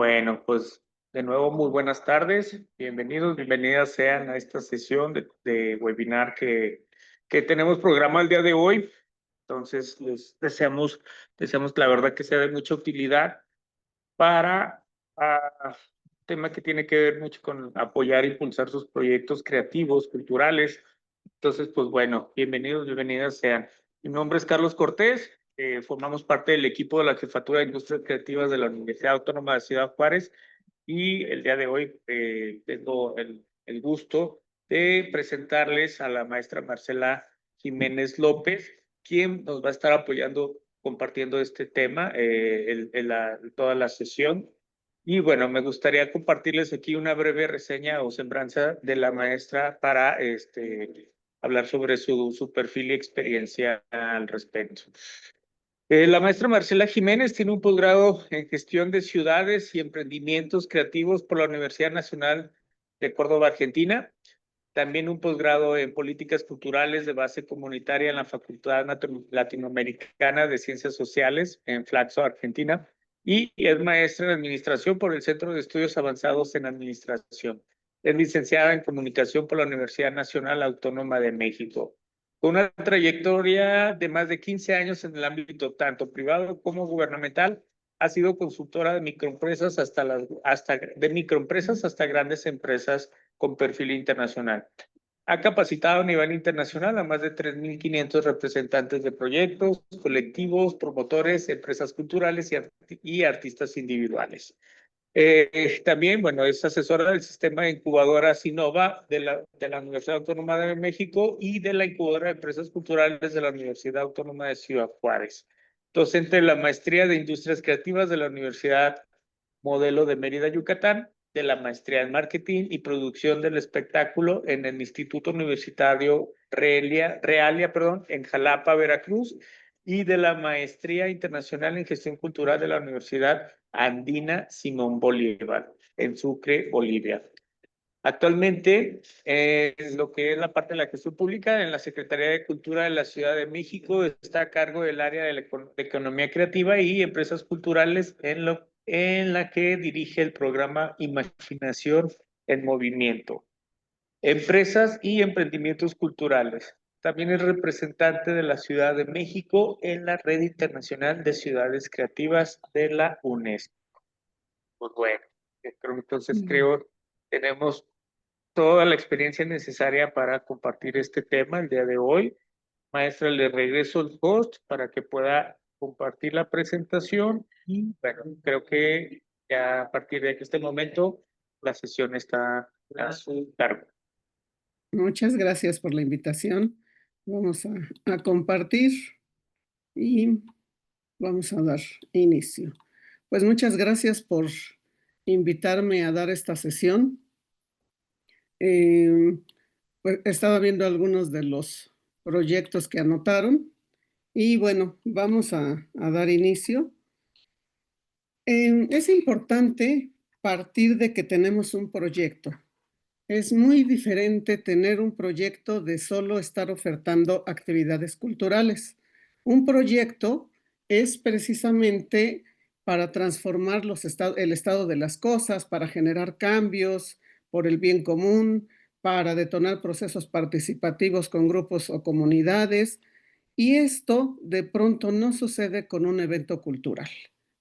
Bueno, pues de nuevo muy buenas tardes, bienvenidos, bienvenidas sean a esta sesión de webinar que tenemos programa el día de hoy. Entonces, les deseamos la verdad que sea de mucha utilidad para un tema que tiene que ver mucho con apoyar e impulsar sus proyectos creativos, culturales. Entonces, pues bueno, bienvenidos, bienvenidas sean. Mi nombre es Carlos Cortés, formamos parte del equipo de la Jefatura de Industrias Creativas de la Universidad Autónoma de Ciudad Juárez y el día de hoy tengo el gusto de presentarles a la maestra Marcela Jiménez López, quien nos va a estar apoyando compartiendo este tema toda la sesión. Y bueno, me gustaría compartirles aquí una breve reseña o semblanza de la maestra para hablar sobre su perfil y experiencia al respecto. La maestra Marcela Jiménez tiene un posgrado en gestión de ciudades y emprendimientos creativos por la Universidad Nacional de Córdoba, Argentina. También un posgrado en políticas culturales de base comunitaria en la Facultad Latinoamericana de Ciencias Sociales en Flaxo, Argentina. Y es maestra en administración por el Centro de Estudios Avanzados en Administración. Es licenciada en comunicación por la Universidad Nacional Autónoma de México. Con una trayectoria de más de 15 años en el ámbito tanto privado como gubernamental, ha sido consultora de microempresas de microempresas hasta grandes empresas con perfil internacional. Ha capacitado a nivel internacional a más de 3.500 representantes de proyectos, colectivos, promotores, empresas culturales y artistas individuales. También, bueno, es asesora del sistema de incubadoras Innova de la Universidad Autónoma de México y de la incubadora de empresas culturales de la Universidad Autónoma de Ciudad Juárez. Docente de la maestría de Industrias Creativas de la Universidad Modelo de Mérida, Yucatán, de la maestría en Marketing y Producción del Espectáculo en el Instituto Universitario Realia, en Jalapa, Veracruz, y de la maestría internacional en Gestión Cultural de la Universidad Andina Simón Bolívar, en Sucre, Bolivia. Actualmente, lo que es la parte de la gestión pública en la Secretaría de Cultura de la Ciudad de México está a cargo del área de economía creativa y empresas culturales en la que dirige el programa Imaginación en Movimiento, Empresas y Emprendimientos Culturales. También es representante de la Ciudad de México en la Red Internacional de Ciudades Creativas de la UNESCO. Pues bueno, entonces creo tenemos toda la experiencia necesaria para compartir este tema el día de hoy. Maestra, le regreso el host para que pueda compartir la presentación y bueno, creo que ya a partir de este momento la sesión está a su cargo. Muchas gracias por la invitación. Vamos a compartir y vamos a dar inicio. Pues muchas gracias por invitarme a dar esta sesión. Pues he estado viendo algunos de los proyectos que anotaron y bueno, vamos a dar inicio. Es importante partir de que tenemos un proyecto. Es muy diferente tener un proyecto de solo estar ofertando actividades culturales. Un proyecto es precisamente para transformar el estado de las cosas, para generar cambios por el bien común, para detonar procesos participativos con grupos o comunidades. Y esto de pronto no sucede con un evento cultural,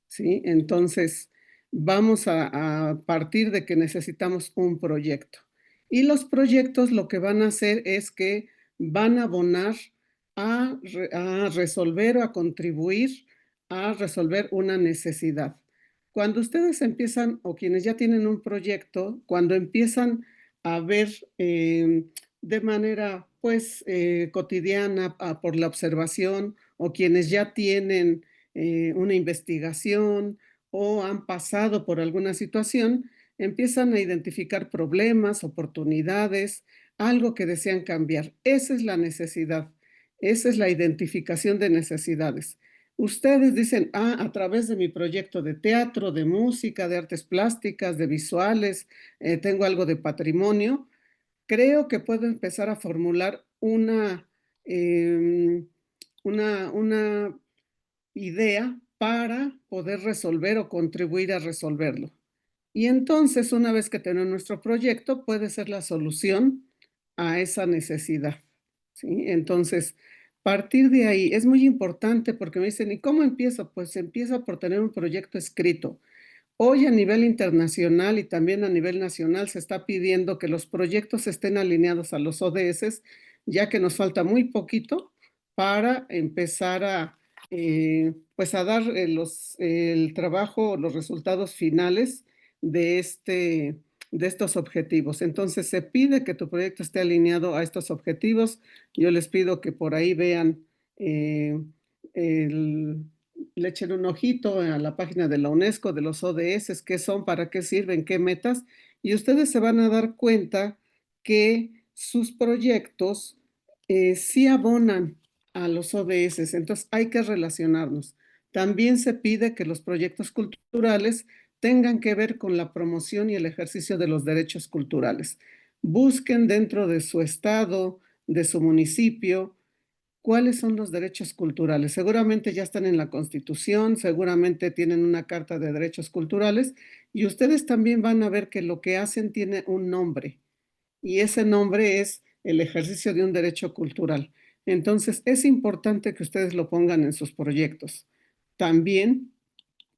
¿sí? Entonces, vamos a partir de que necesitamos un proyecto. Y los proyectos lo que van a hacer es que van a abonar a resolver o a contribuir a resolver una necesidad. Cuando ustedes empiezan, o quienes ya tienen un proyecto, cuando empiezan a ver de manera pues cotidiana por la observación, o quienes ya tienen una investigación o han pasado por alguna situación, empiezan a identificar problemas, oportunidades, algo que desean cambiar. Esa es la necesidad, esa es la identificación de necesidades. Ustedes dicen, a través de mi proyecto de teatro, de música, de artes plásticas, de visuales, tengo algo de patrimonio, creo que puedo empezar a formular em, una idea para poder resolver o contribuir a resolverlo. Y entonces, una vez que tenemos nuestro proyecto, puede ser la solución a esa necesidad, ¿sí? Entonces, partir de ahí es muy importante porque me dicen, ¿y cómo empiezo? Pues empieza por tener un proyecto escrito. Hoy a nivel internacional y también a nivel nacional se está pidiendo que los proyectos estén alineados a los ODS, ya que nos falta muy poquito para empezar a, pues a dar el trabajo, los resultados finales de, de estos objetivos. Entonces se pide que tu proyecto esté alineado a estos objetivos. Yo les pido que por ahí vean eh, el, le echen un ojito a la página de la UNESCO, de los ODS, qué son, para qué sirven, qué metas, y ustedes se van a dar cuenta que sus proyectos sí abonan a los ODS, entonces hay que relacionarnos. También se pide que los proyectos culturales tengan que ver con la promoción y el ejercicio de los derechos culturales. Busquen dentro de su estado, de su municipio, ¿cuáles son los derechos culturales? Seguramente ya están en la Constitución, seguramente tienen una Carta de Derechos Culturales y ustedes también van a ver que lo que hacen tiene un nombre y ese nombre es el ejercicio de un derecho cultural. Entonces, es importante que ustedes lo pongan en sus proyectos. También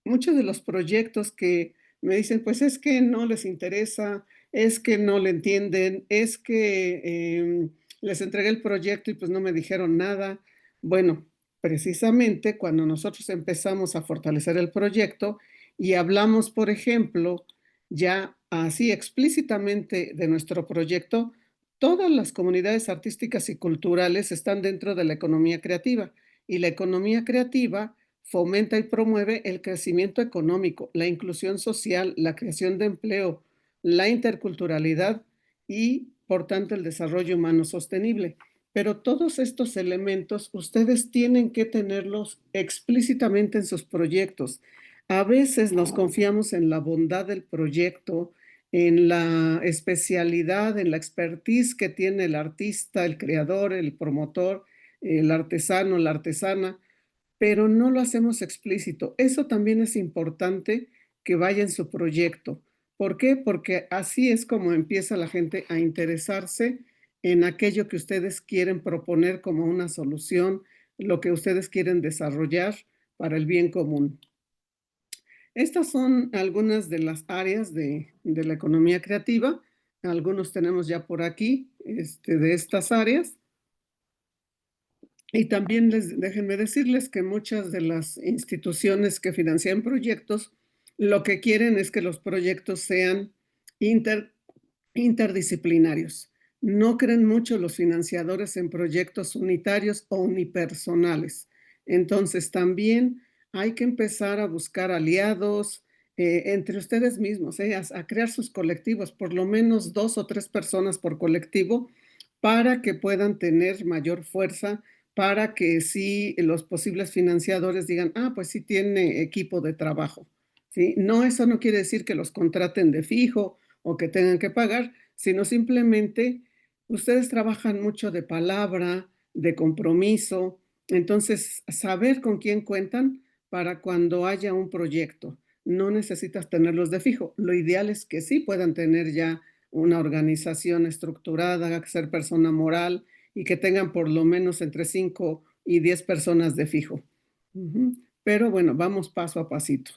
muchos de los proyectos que me dicen, pues es que no les interesa, es que no le entienden, es que les entregué el proyecto y pues no me dijeron nada. Bueno, precisamente cuando nosotros empezamos a fortalecer el proyecto y hablamos, por ejemplo, ya así explícitamente de nuestro proyecto, todas las comunidades artísticas y culturales están dentro de la economía creativa y la economía creativa fomenta y promueve el crecimiento económico, la inclusión social, la creación de empleo, la interculturalidad y, por tanto, el desarrollo humano sostenible. Pero todos estos elementos ustedes tienen que tenerlos explícitamente en sus proyectos. A veces nos confiamos en la bondad del proyecto, en la especialidad, en la expertise que tiene el artista, el creador, el promotor, el artesano, la artesana, pero no lo hacemos explícito. Eso también es importante que vaya en su proyecto. ¿Por qué? Porque así es como empieza la gente a interesarse en aquello que ustedes quieren proponer como una solución, lo que ustedes quieren desarrollar para el bien común. Estas son algunas de las áreas de la economía creativa. Algunos tenemos ya por aquí de estas áreas. Y también déjenme decirles que muchas de las instituciones que financian proyectos, lo que quieren es que los proyectos sean interdisciplinarios. No creen mucho los financiadores en proyectos unitarios o unipersonales. Entonces también hay que empezar a buscar aliados entre ustedes mismos, a crear sus colectivos, por lo menos 2 o 3 personas por colectivo, para que puedan tener mayor fuerza, para que sí los posibles financiadores digan, ah, pues sí tiene equipo de trabajo. ¿Sí? No, eso no quiere decir que los contraten de fijo o que tengan que pagar, sino simplemente ustedes trabajan mucho de palabra, de compromiso, entonces saber con quién cuentan para cuando haya un proyecto. No necesitas tenerlos de fijo. Lo ideal es que sí puedan tener ya una organización estructurada, ser persona moral y que tengan por lo menos entre 5 y 10 personas de fijo. Pero bueno, vamos paso a pasito.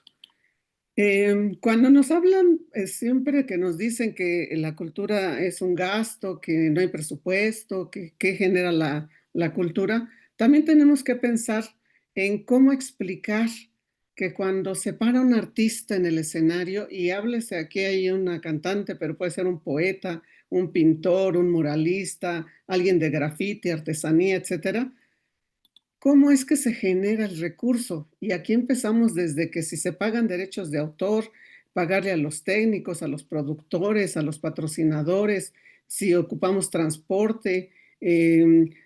Cuando nos hablan, siempre que nos dicen que la cultura es un gasto, que no hay presupuesto, que genera la cultura, también tenemos que pensar en cómo explicar que cuando se para un artista en el escenario, y háblese, aquí hay una cantante, pero puede ser un poeta, un pintor, un muralista, alguien de grafiti, artesanía, etcétera. ¿Cómo es que se genera el recurso? Y aquí empezamos desde que si se pagan derechos de autor, pagarle a los técnicos, a los productores, a los patrocinadores, si ocupamos transporte,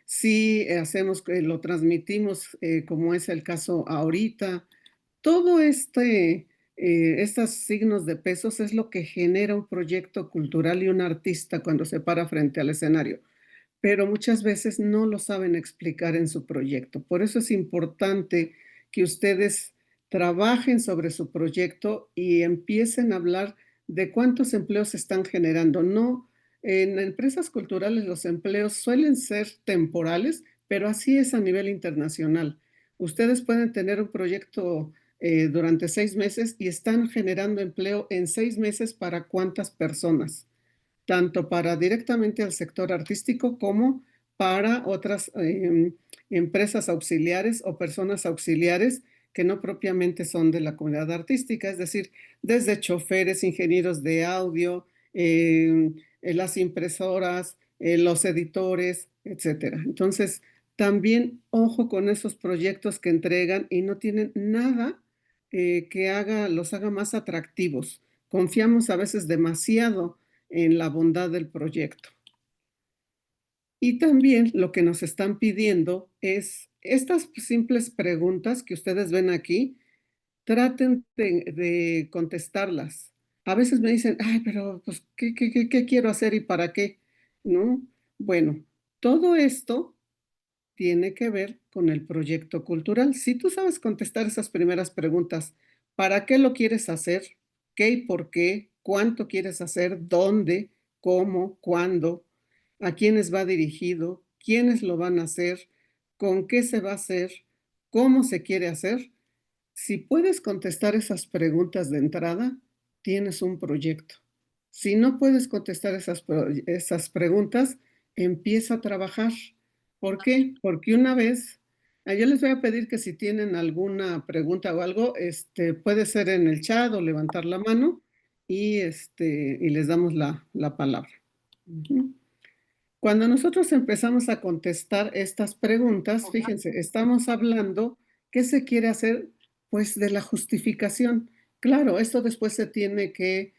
si hacemos, lo transmitimos, como es el caso ahorita. Todo estos signos de pesos es lo que genera un proyecto cultural y un artista cuando se para frente al escenario, pero muchas veces no lo saben explicar en su proyecto. Por eso es importante que ustedes trabajen sobre su proyecto y empiecen a hablar de cuántos empleos se están generando. No, en empresas culturales los empleos suelen ser temporales, pero así es a nivel internacional. Ustedes pueden tener un proyecto durante 6 meses y están generando empleo en 6 meses para cuántas personas, tanto para directamente al sector artístico como para otras empresas auxiliares o personas auxiliares que no propiamente son de la comunidad artística, es decir, desde choferes, ingenieros de audio, las impresoras, los editores, etcétera. Entonces, también ojo con esos proyectos que entregan y no tienen nada que los haga más atractivos. Confiamos a veces demasiado en la bondad del proyecto. Y también lo que nos están pidiendo es estas simples preguntas que ustedes ven aquí, traten de contestarlas. A veces me dicen, ay, pero pues, ¿qué quiero hacer y para qué? ¿No? Bueno, todo esto tiene que ver con el proyecto cultural. Si tú sabes contestar esas primeras preguntas, ¿para qué lo quieres hacer? ¿Qué y por qué? ¿Cuánto quieres hacer? ¿Dónde? ¿Cómo? ¿Cuándo? ¿A quiénes va dirigido? ¿Quiénes lo van a hacer? ¿Con qué se va a hacer? ¿Cómo se quiere hacer? Si puedes contestar esas preguntas de entrada, tienes un proyecto. Si no puedes contestar esas preguntas, empieza a trabajar. ¿Por qué? Porque una vez, yo les voy a pedir que si tienen alguna pregunta o algo, puede ser en el chat o levantar la mano y les damos la palabra. Ujú. Cuando nosotros empezamos a contestar estas preguntas, fíjense, estamos hablando, ¿qué se quiere hacer? Pues de la justificación. Claro, esto después se tiene que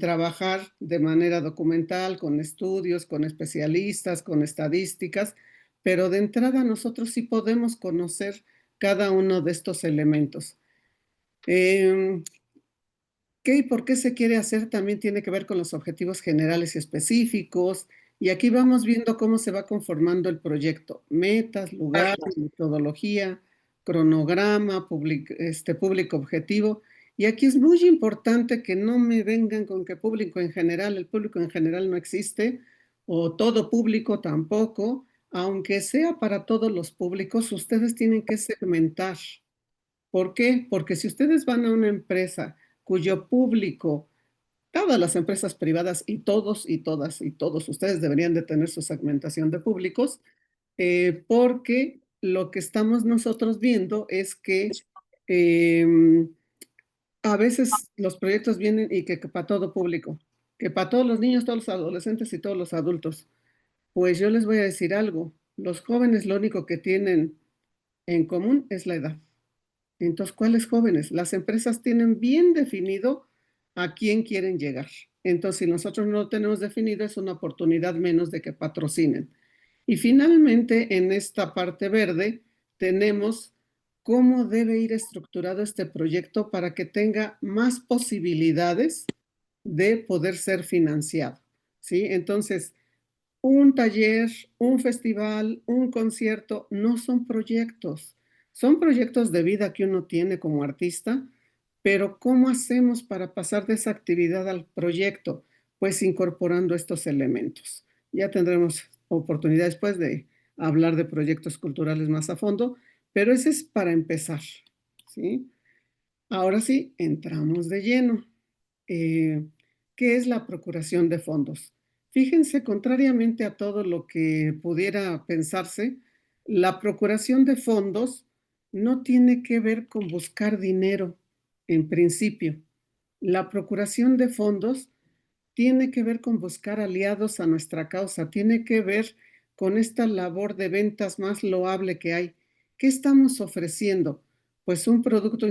trabajar de manera documental, con estudios, con especialistas, con estadísticas, pero de entrada nosotros sí podemos conocer cada uno de estos elementos. ¿Qué y por qué se quiere hacer? También tiene que ver con los objetivos generales y específicos. Y aquí vamos viendo cómo se va conformando el proyecto. Metas, lugar, metodología, cronograma, público objetivo. Y aquí es muy importante que no me vengan con que público en general, el público en general no existe, o todo público tampoco. Aunque sea para todos los públicos, ustedes tienen que segmentar. ¿Por qué? Porque si ustedes van a una empresa cuyo público, todas las empresas privadas y todos y todas y todos ustedes deberían de tener su segmentación de públicos, porque lo que estamos nosotros viendo es que em, a veces los proyectos vienen y que para todo público, que para todos los niños, todos los adolescentes y todos los adultos. Pues yo les voy a decir algo, los jóvenes lo único que tienen en común es la edad. Entonces, ¿cuáles jóvenes? Las empresas tienen bien definido a quién quieren llegar. Entonces, si nosotros no lo tenemos definido, es una oportunidad menos de que patrocinen. Y finalmente, en esta parte verde, tenemos cómo debe ir estructurado este proyecto para que tenga más posibilidades de poder ser financiado. ¿Sí? Entonces, un taller, un festival, un concierto, no son proyectos de vida que uno tiene como artista, pero ¿cómo hacemos para pasar de esa actividad al proyecto? Pues incorporando estos elementos. Ya tendremos oportunidad después de hablar de proyectos culturales más a fondo, pero ese es para empezar, ¿sí? Ahora sí, entramos de lleno. Eh, ¿Qué es la procuración de fondos? Fíjense, contrariamente a todo lo que pudiera pensarse, la procuración de fondos no tiene que ver con buscar dinero en principio. La procuración de fondos tiene que ver con buscar aliados a nuestra causa, tiene que ver con esta labor de ventas más loable que hay. ¿Qué estamos ofreciendo? Pues un producto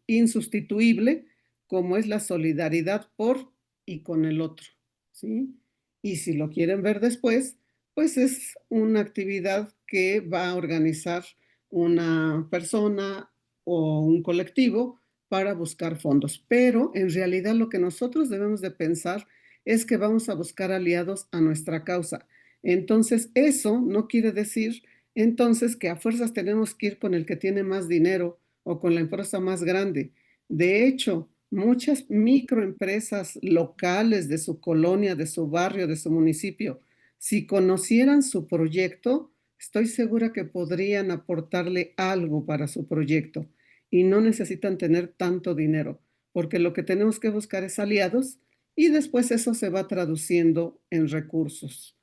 insustituible como es la solidaridad por y con el otro, ¿sí? Y si lo quieren ver después, pues es una actividad que va a organizar una persona o un colectivo para buscar fondos. Pero en realidad lo que nosotros debemos de pensar es que vamos a buscar aliados a nuestra causa. Entonces, eso no quiere decir entonces que a fuerzas tenemos que ir con el que tiene más dinero o con la empresa más grande. De hecho, muchas microempresas locales de su colonia, de su barrio, de su municipio, si conocieran su proyecto, estoy segura que podrían aportarle algo para su proyecto y no necesitan tener tanto dinero, porque lo que tenemos que buscar es aliados y después eso se va traduciendo en recursos.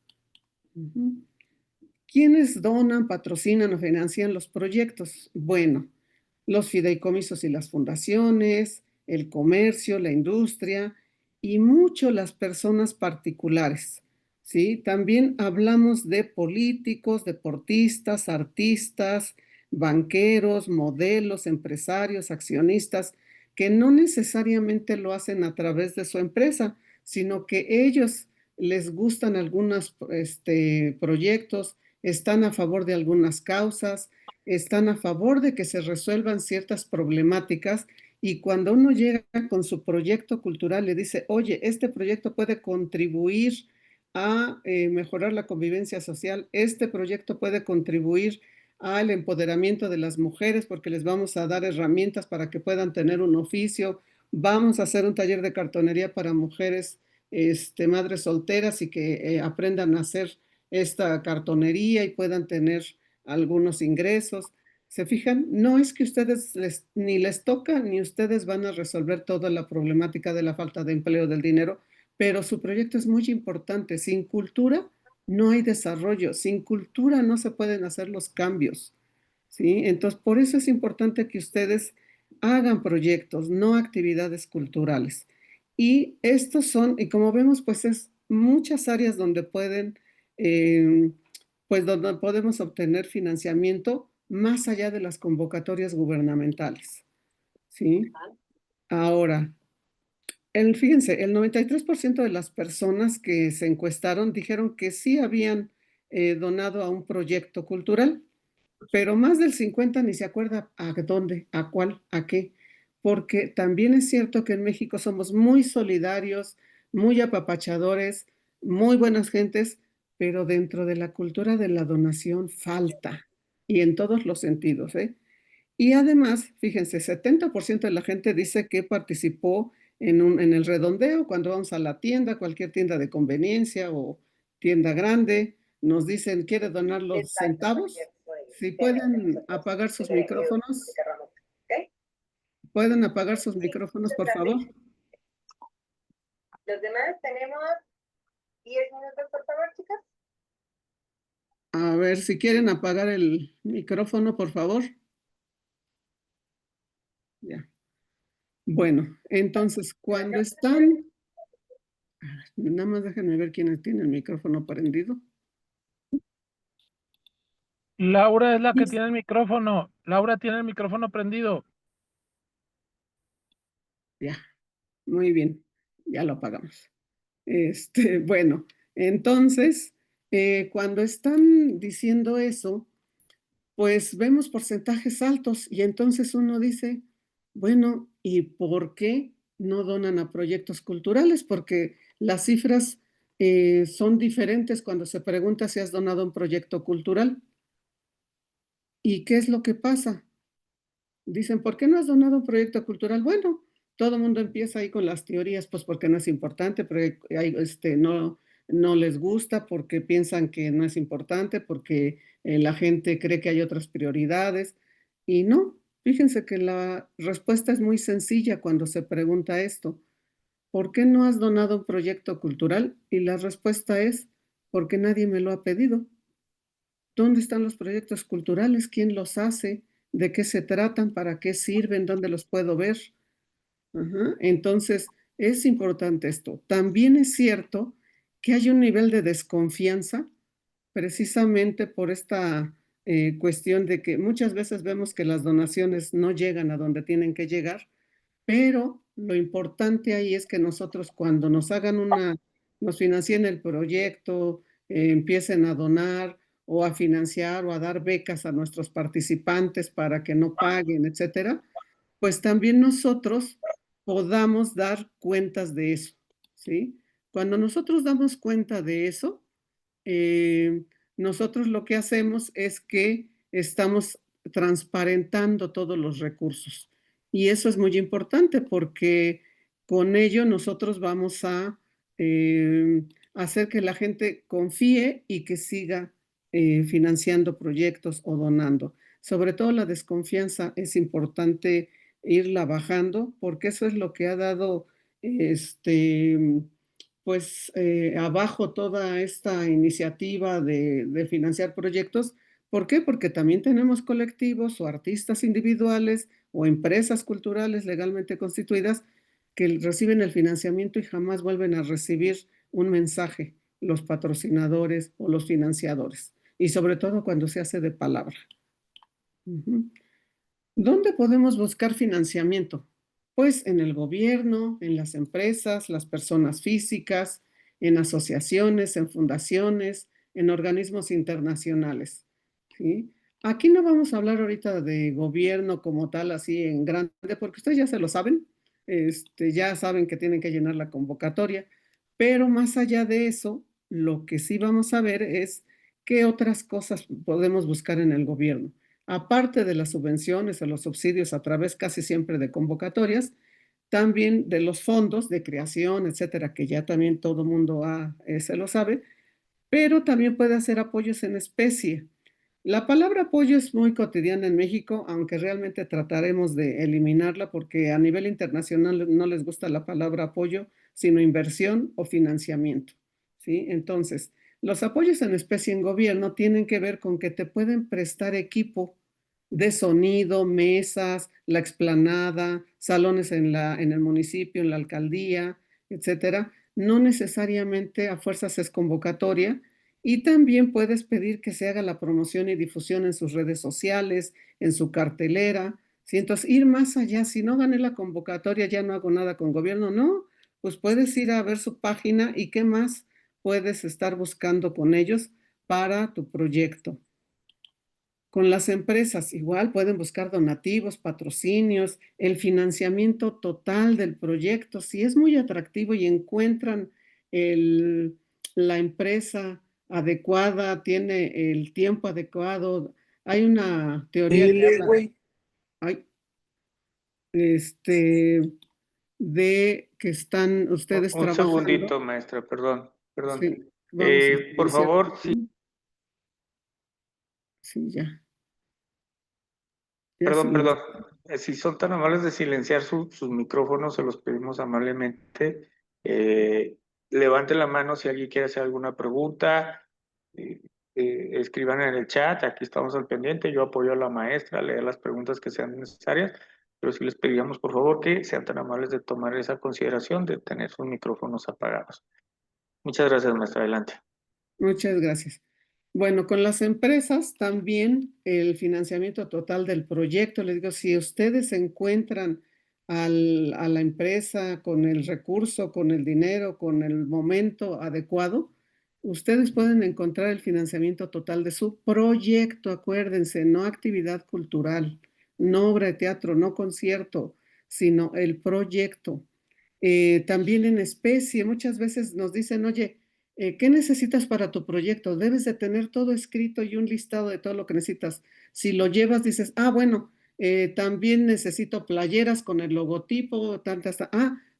¿Quiénes donan, patrocinan o financian los proyectos? Bueno, los fideicomisos y las fundaciones, el comercio, la industria y mucho las personas particulares. ¿Sí? También hablamos de políticos, deportistas, artistas, banqueros, modelos, empresarios, accionistas, que no necesariamente lo hacen a través de su empresa, sino que ellos les gustan algunos proyectos, están a favor de algunas causas, están a favor de que se resuelvan ciertas problemáticas y cuando uno llega con su proyecto cultural le dice, oye, este proyecto puede contribuir a mejorar la convivencia social, este proyecto puede contribuir al empoderamiento de las mujeres porque les vamos a dar herramientas para que puedan tener un oficio, vamos a hacer un taller de cartonería para mujeres, madres solteras y que aprendan a hacer esta cartonería y puedan tener algunos ingresos. ¿Se fijan? No es que ustedes ni les toca ni ustedes van a resolver toda la problemática de la falta de empleo del dinero, pero su proyecto es muy importante. Sin cultura no hay desarrollo, sin cultura no se pueden hacer los cambios, ¿sí? Entonces, por eso es importante que ustedes hagan proyectos, no actividades culturales. Y estos son, y como vemos, pues es muchas áreas donde pueden pues donde podemos obtener financiamiento más allá de las convocatorias gubernamentales, ¿sí? Ahora, fíjense, el 93% de las personas que se encuestaron dijeron que sí habían donado a un proyecto cultural, pero más del 50 ni se acuerda a dónde, a cuál, a qué, porque también es cierto que en México somos muy solidarios, muy apapachadores, muy buenas gentes, pero dentro de la cultura de la donación falta, y en todos los sentidos, ¿eh? Y además, fíjense, 70% de la gente dice que participó en el redondeo cuando vamos a la tienda, cualquier tienda de conveniencia o tienda grande, nos dicen, ¿quiere donar los centavos? Si pueden apagar sus micrófonos, pueden apagar sus micrófonos, por favor. Los demás tenemos 10 minutos, por favor, chicas. A ver, si quieren apagar el micrófono, por favor. Ya. Bueno, entonces, cuando están, nada más déjenme ver quién tiene el micrófono prendido. Laura es la que Listo. tiene el micrófono. Laura tiene el micrófono prendido. Ya, muy bien, ya lo apagamos. Bueno, entonces, cuando están diciendo eso, pues vemos porcentajes altos y entonces uno dice, bueno, ¿y por qué no donan a proyectos culturales? Porque las cifras son diferentes cuando se pregunta si has donado a un proyecto cultural. ¿Y qué es lo que pasa? Dicen, ¿por qué no has donado un proyecto cultural? Bueno, todo el mundo empieza ahí con las teorías, pues porque no es importante, porque no les gusta, porque piensan que no es importante, porque la gente cree que hay otras prioridades. Y no, fíjense que la respuesta es muy sencilla cuando se pregunta esto. ¿Por qué no has donado un proyecto cultural? Y la respuesta es, porque nadie me lo ha pedido. ¿Dónde están los proyectos culturales? ¿Quién los hace? ¿De qué se tratan? ¿Para qué sirven? ¿Dónde los puedo ver? Ajá. Entonces, es importante esto. También es cierto que hay un nivel de desconfianza precisamente por esta cuestión de que muchas veces vemos que las donaciones no llegan a donde tienen que llegar, pero lo importante ahí es que nosotros cuando nos financien el proyecto, empiecen a donar o a financiar o a dar becas a nuestros participantes para que no paguen, etcétera, pues también nosotros podamos dar cuentas de eso, ¿sí? Cuando nosotros damos cuenta de eso, eh, nosotros lo que hacemos es que estamos transparentando todos los recursos Y eso es muy importante porque con ello nosotros vamos a hacer que la gente confíe y que siga financiando proyectos o donando. Sobre todo la desconfianza es importante irla bajando porque eso es lo que ha dado pues abajo toda esta iniciativa de financiar proyectos. ¿Por qué? Porque también tenemos colectivos o artistas individuales o empresas culturales legalmente constituidas que reciben el financiamiento y jamás vuelven a recibir un mensaje, los patrocinadores o los financiadores, y sobre todo cuando se hace de palabra. ¿Dónde podemos buscar financiamiento? Pues en el gobierno, en las empresas, las personas físicas, en asociaciones, en fundaciones, en organismos internacionales. ¿Sí? Aquí no vamos a hablar ahorita de gobierno como tal, así en grande, porque ustedes ya se lo saben, ya saben que tienen que llenar la convocatoria, pero más allá de eso, lo que sí vamos a ver es qué otras cosas podemos buscar en el gobierno. Aparte de las subvenciones o los subsidios a través casi siempre de convocatorias, también de los fondos de creación, etcétera, que ya también todo mundo se lo sabe, pero también puede hacer apoyos en especie. La palabra apoyo es muy cotidiana en México, aunque realmente trataremos de eliminarla porque a nivel internacional no les gusta la palabra apoyo, sino inversión o financiamiento. ¿Sí? Entonces, los apoyos en especie en gobierno tienen que ver con que te pueden prestar equipo de sonido, mesas, la explanada, salones en el municipio, en la alcaldía, etcétera. No necesariamente a fuerzas es convocatoria, y también puedes pedir que se haga la promoción y difusión en sus redes sociales, en su cartelera. ¿Sí? Entonces, ir más allá, si no gané la convocatoria, ya no hago nada con gobierno, no, pues puedes ir a ver su página y qué más puedes estar buscando con ellos para tu proyecto. Con las empresas, igual pueden buscar donativos, patrocinios, el financiamiento total del proyecto. Si es muy atractivo y encuentran la empresa adecuada, tiene el tiempo adecuado. Hay una teoría que habla ay, de que están ustedes Un trabajando. segundito, maestra, perdón. Sí, vamos a Por iniciar. favor, sí. Sí, ya. Perdón. Si son tan amables de silenciar sus micrófonos, se los pedimos amablemente. Levanten la mano si alguien quiere hacer alguna pregunta. eh, Escriban en el chat, aquí estamos al pendiente. Yo apoyo a la maestra a leer las preguntas que sean necesarias, pero sí les pediríamos por favor que sean tan amables de tomar esa consideración de tener sus micrófonos apagados. Muchas gracias, maestra. Adelante. Muchas gracias. Bueno, con las empresas también el financiamiento total del proyecto. Les digo, si ustedes encuentran a la empresa con el recurso, con el dinero, con el momento adecuado, ustedes pueden encontrar el financiamiento total de su proyecto. Acuérdense, no actividad cultural, no obra de teatro, no concierto, sino el proyecto. También en especie, muchas veces nos dicen, oye, ¿qué necesitas para tu proyecto? Debes de tener todo escrito y un listado de todo lo que necesitas. Si lo llevas, dices, bueno, también necesito playeras con el logotipo,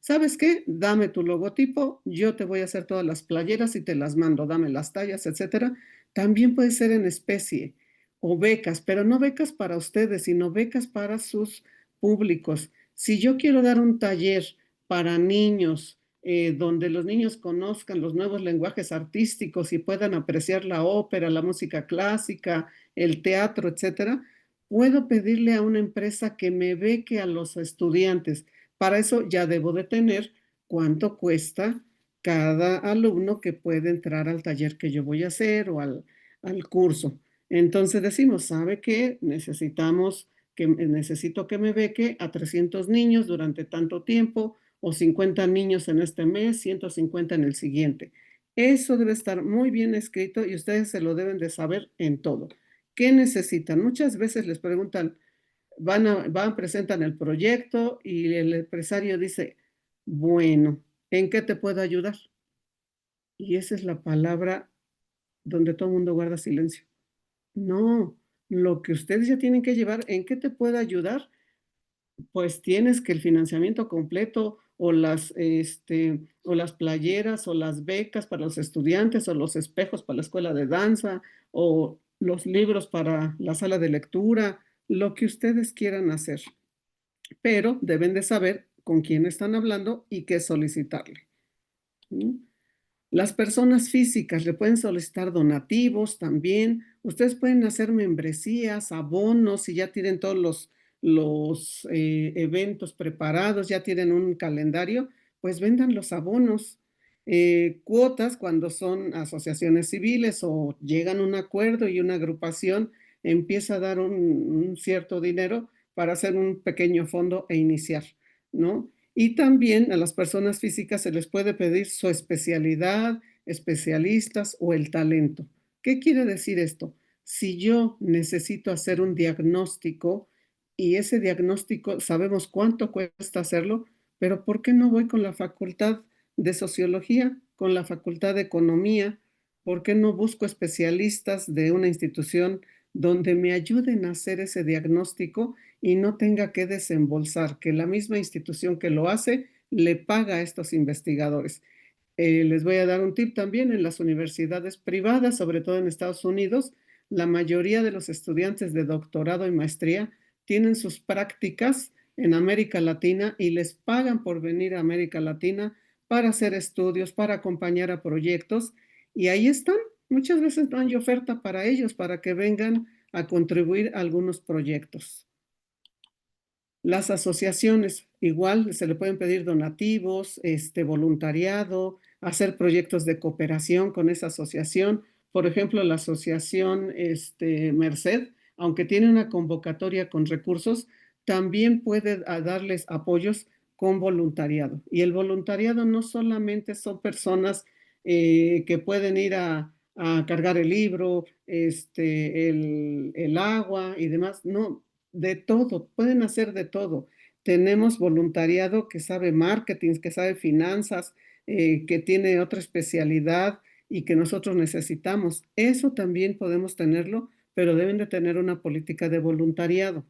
¿sabes qué? Dame tu logotipo, yo te voy a hacer todas las playeras y te las mando, dame las tallas, etcétera. También puede ser en especie o becas, pero no becas para ustedes, sino becas para sus públicos. Si yo quiero dar un taller para niños, donde los niños conozcan los nuevos lenguajes artísticos y puedan apreciar la ópera, la música clásica, el teatro, etcétera, puedo pedirle a una empresa que me beque a los estudiantes. Para eso ya debo de tener cuánto cuesta cada alumno que puede entrar al taller que yo voy a hacer o al curso. Entonces decimos, ¿sabe qué? Necesito que me beque a 300 niños durante tanto tiempo, o 50 niños en este mes, 150 en el siguiente. Eso debe estar muy bien escrito y ustedes se lo deben de saber en todo. ¿Qué necesitan? Muchas veces les preguntan, presentan el proyecto y el empresario dice, bueno, ¿en qué te puedo ayudar? Y esa es la palabra donde todo el mundo guarda silencio. No, lo que ustedes ya tienen que llevar, ¿en qué te puedo ayudar? pues tienes que el financiamiento completo o o las playeras o las becas para los estudiantes o los espejos para la escuela de danza o los libros para la sala de lectura, lo que ustedes quieran hacer. Pero deben de saber con quién están hablando y qué solicitarle. ¿Sí? Las personas físicas le pueden solicitar donativos también. Ustedes pueden hacer membresías, abonos, si ya tienen todos los eventos preparados, ya tienen un calendario, pues vendan los abonos. Cuotas cuando son asociaciones civiles o llegan a un acuerdo y una agrupación empieza a dar un cierto dinero para hacer un pequeño fondo e iniciar, ¿no? Y también a las personas físicas se les puede pedir su especialidad, especialistas o el talento. ¿Qué quiere decir esto? Si yo necesito hacer un diagnóstico y ese diagnóstico sabemos cuánto cuesta hacerlo, pero ¿por qué no voy con la facultad de sociología, con la facultad de economía? ¿Por qué no busco especialistas de una institución donde me ayuden a hacer ese diagnóstico y no tenga que desembolsar, que la misma institución que lo hace le paga a estos investigadores? Les voy a dar un tip también en las universidades privadas, sobre todo en Estados Unidos, la mayoría de los estudiantes de doctorado y maestría tienen sus prácticas en América Latina y les pagan por venir a América Latina para hacer estudios, para acompañar a proyectos y ahí están. Muchas veces no hay oferta para ellos, para que vengan a contribuir a algunos proyectos. Las asociaciones, igual se le pueden pedir donativos, voluntariado, hacer proyectos de cooperación con esa asociación. Por ejemplo, la asociación Merced, aunque tiene una convocatoria con recursos, también puede darles apoyos con voluntariado. Y el voluntariado no solamente son personas que pueden ir a cargar el libro, el agua y demás. No, de todo, pueden hacer de todo. Tenemos voluntariado que sabe marketing, que sabe finanzas, que tiene otra especialidad y que nosotros necesitamos. Eso también podemos tenerlo, pero deben de tener una política de voluntariado.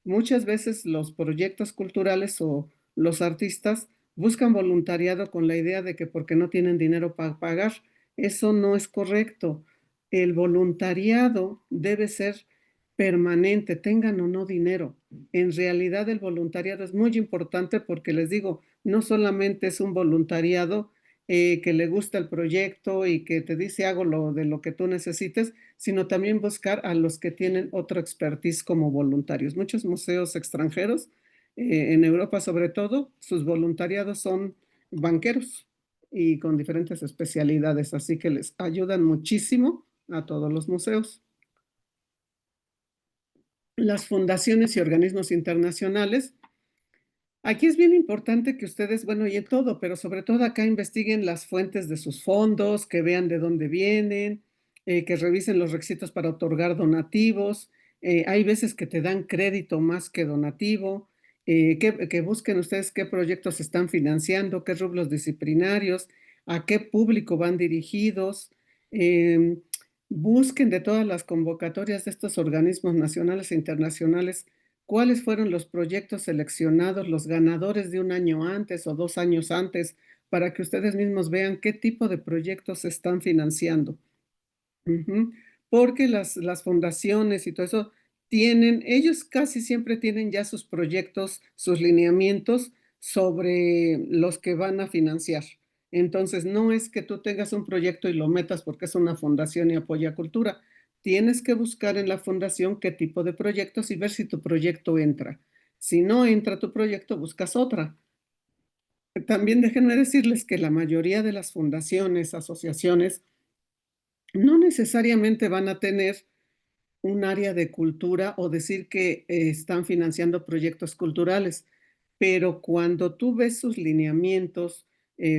Muchas veces los proyectos culturales o los artistas buscan voluntariado con la idea de que porque no tienen dinero para pagar. Eso no es correcto. El voluntariado debe ser permanente, tengan o no dinero. En realidad el voluntariado es muy importante porque les digo, no solamente es un voluntariado que le gusta el proyecto y que te dice hago lo que tú necesites, sino también buscar a los que tienen otro expertise como voluntarios. Muchos museos extranjeros, en Europa sobre todo, sus voluntariados son banqueros y con diferentes especialidades, así que les ayudan muchísimo a todos los museos. Las fundaciones y organismos internacionales. Aquí es bien importante que ustedes, bueno, y en todo, pero sobre todo acá investiguen las fuentes de sus fondos, que vean de dónde vienen, que revisen los requisitos para otorgar donativos. Hay veces que te dan crédito más que donativo. Que busquen ustedes qué proyectos están financiando, qué rubros disciplinarios, a qué público van dirigidos. Em, Busquen de todas las convocatorias de estos organismos nacionales e internacionales cuáles fueron los proyectos seleccionados, los ganadores de un año antes o 2 años antes, para que ustedes mismos vean qué tipo de proyectos se están financiando. Porque las fundaciones y todo eso ellos casi siempre tienen ya sus proyectos, sus lineamientos sobre los que van a financiar. Entonces, no es que tú tengas un proyecto y lo metas porque es una fundación y apoya cultura. Tienes que buscar en la fundación qué tipo de proyectos y ver si tu proyecto entra. Si no entra tu proyecto, buscas otra. También déjenme decirles que la mayoría de las fundaciones, asociaciones, no necesariamente van a tener un área de cultura o decir que están financiando proyectos culturales, pero cuando tú ves sus lineamientos,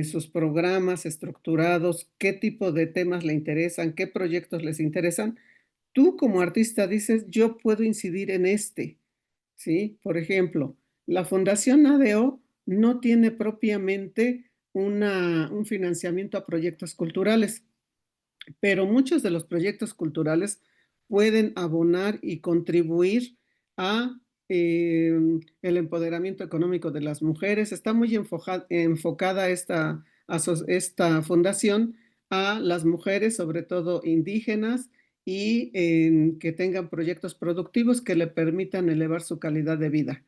sus programas estructurados, qué tipo de temas le interesan, qué proyectos les interesan, tú como artista dices, yo puedo incidir en este, ¿sí? Por ejemplo, la Fundación ADO no tiene propiamente un financiamiento a proyectos culturales, pero muchos de los proyectos culturales pueden abonar y contribuir a el empoderamiento económico de las mujeres. Está muy enfocada esta fundación a las mujeres, sobre todo indígenas, y que tengan proyectos productivos que le permitan elevar su calidad de vida.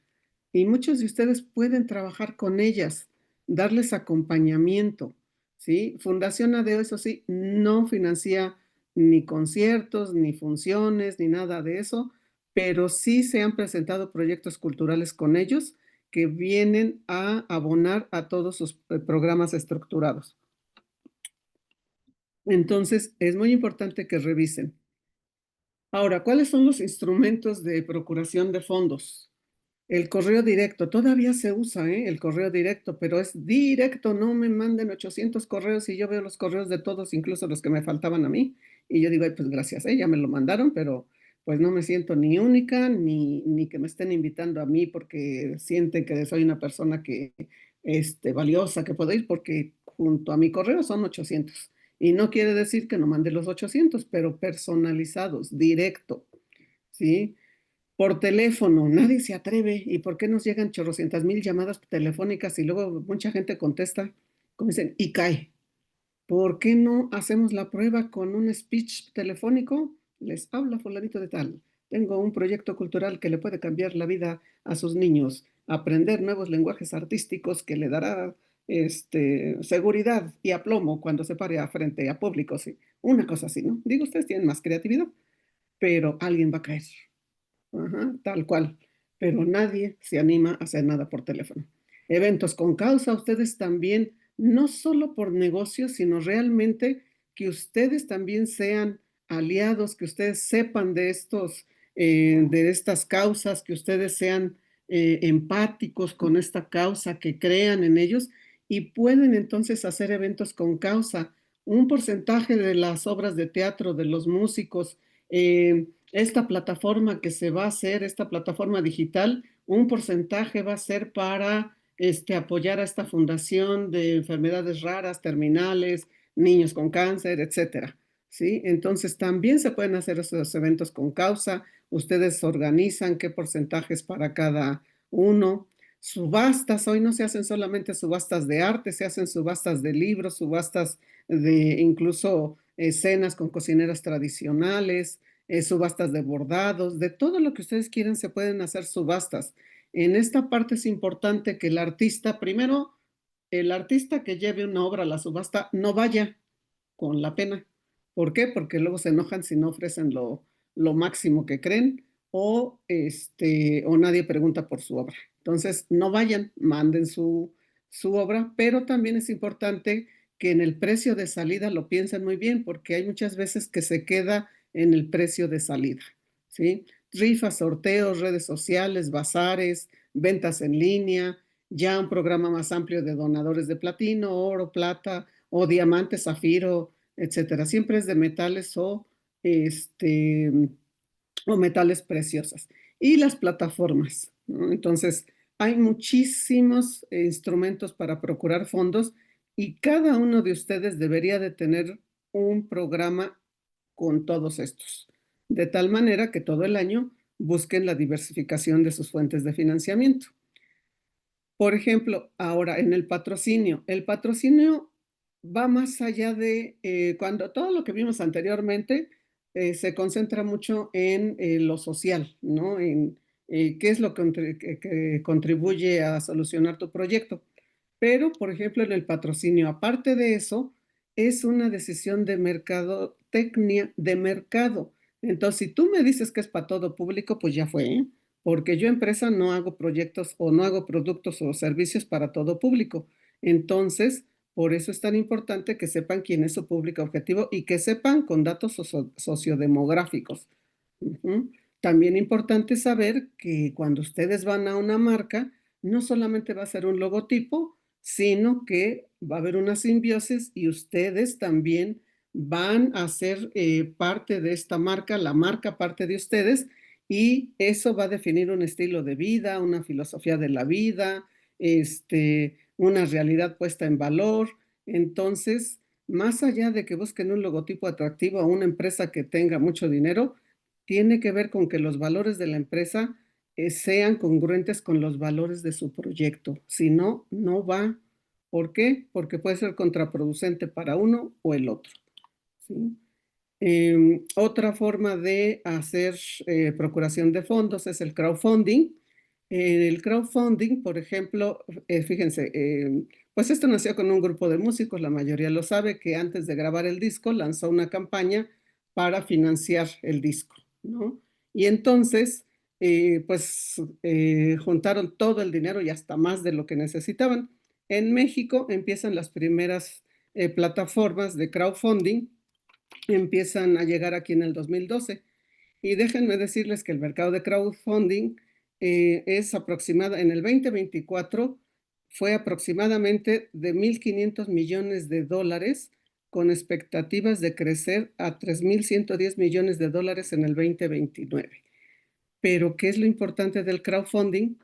Y muchos de ustedes pueden trabajar con ellas, darles acompañamiento, ¿sí? Fundación ADEO, eso sí, no financia ni conciertos, ni funciones, ni nada de eso, pero sí se han presentado proyectos culturales con ellos que vienen a abonar a todos sus programas estructurados. Entonces, es muy importante que revisen. Ahora, ¿cuáles son los instrumentos de procuración de fondos? El correo directo, todavía se usa, el correo directo, pero es directo, no me manden 800 correos y yo veo los correos de todos, incluso los que me faltaban a mí, y yo digo, ay, pues gracias, ya me lo mandaron, pero pues no me siento ni única, ni que me estén invitando a mí porque sienten que soy una persona que, valiosa, que puedo ir, porque junto a mi correo son 800. Y no quiere decir que no mande los 800, pero personalizados, directo, ¿sí? Por teléfono, nadie se atreve. ¿Y por qué nos llegan chorrocientas mil llamadas telefónicas y luego mucha gente contesta, como dicen, y cae? ¿Por qué no hacemos la prueba con un speech telefónico? Les habla fulanito de tal. Tengo un proyecto cultural que le puede cambiar la vida a sus niños, aprender nuevos lenguajes artísticos que le dará seguridad y aplomo cuando se pare a frente a público, sí. Una cosa así, ¿no? Digo, ustedes tienen más creatividad, pero alguien va a caer. Ajá, tal cual. Pero nadie se anima a hacer nada por teléfono. Eventos con causa, ustedes también, no solo por negocios, sino realmente que ustedes también sean aliados, que ustedes sepan de estas causas, que ustedes sean empáticos con esta causa, que crean en ellos y pueden entonces hacer eventos con causa. Un porcentaje de las obras de teatro, de los músicos, esta plataforma que se va a hacer, esta plataforma digital, un porcentaje va a ser para apoyar a esta fundación de enfermedades raras, terminales, niños con cáncer, etcétera. ¿Sí? Entonces también se pueden hacer esos eventos con causa. Ustedes organizan qué porcentajes para cada uno. Subastas, hoy no se hacen solamente subastas de arte, se hacen subastas de libros, subastas de incluso cenas con cocineras tradicionales, subastas de bordados, de todo lo que ustedes quieran se pueden hacer subastas. En esta parte es importante que el artista, primero, el artista que lleve una obra a la subasta no vaya con la pena. ¿Por qué? Porque luego se enojan si no ofrecen lo máximo que creen o nadie pregunta por su obra. Entonces, no vayan, manden su obra, pero también es importante que en el precio de salida lo piensen muy bien, porque hay muchas veces que se queda en el precio de salida, ¿sí? Rifas, sorteos, redes sociales, bazares, ventas en línea, ya un programa más amplio de donadores de platino, oro, plata o diamante, zafiro, etcétera. Siempre es de metales o metales preciosos. Y las plataformas, ¿no? Entonces, hay muchísimos instrumentos para procurar fondos y cada uno de ustedes debería de tener un programa con todos estos, de tal manera que todo el año busquen la diversificación de sus fuentes de financiamiento. Por ejemplo, ahora en el patrocinio va más allá de cuando todo lo que vimos anteriormente se concentra mucho en lo social, ¿no? En qué es lo que contribuye a solucionar tu proyecto. Pero, por ejemplo, en el patrocinio, aparte de eso, es una decisión de mercadotecnia, de mercado. Entonces, si tú me dices que es para todo público, pues ya fue, ¿eh? Porque yo empresa no hago proyectos o no hago productos o servicios para todo público. Entonces, por eso es tan importante que sepan quién es su público objetivo y que sepan con datos sociodemográficos. También importante saber que cuando ustedes van a una marca, no solamente va a ser un logotipo, sino que va a haber una simbiosis y ustedes también van a ser parte de esta marca, la marca parte de ustedes, y eso va a definir un estilo de vida, una filosofía de la vida, una realidad puesta en valor. Entonces, más allá de que busquen un logotipo atractivo a una empresa que tenga mucho dinero, tiene que ver con que los valores de la empresa sean congruentes con los valores de su proyecto. Si no, no va. ¿Por qué? Porque puede ser contraproducente para uno o el otro, ¿sí? Otra forma de hacer procuración de fondos es el crowdfunding. El crowdfunding, por ejemplo, fíjense, pues esto nació con un grupo de músicos, la mayoría lo sabe, que antes de grabar el disco lanzó una campaña para financiar el disco, ¿no? Y entonces, juntaron todo el dinero y hasta más de lo que necesitaban. En México empiezan las primeras plataformas de crowdfunding, empiezan a llegar aquí en el 2012. Y déjenme decirles que el mercado de crowdfunding es en el 2024 fue aproximadamente de 1.500 millones de dólares, con expectativas de crecer a 3.110 millones de dólares en el 2029. Pero, ¿qué es lo importante del crowdfunding?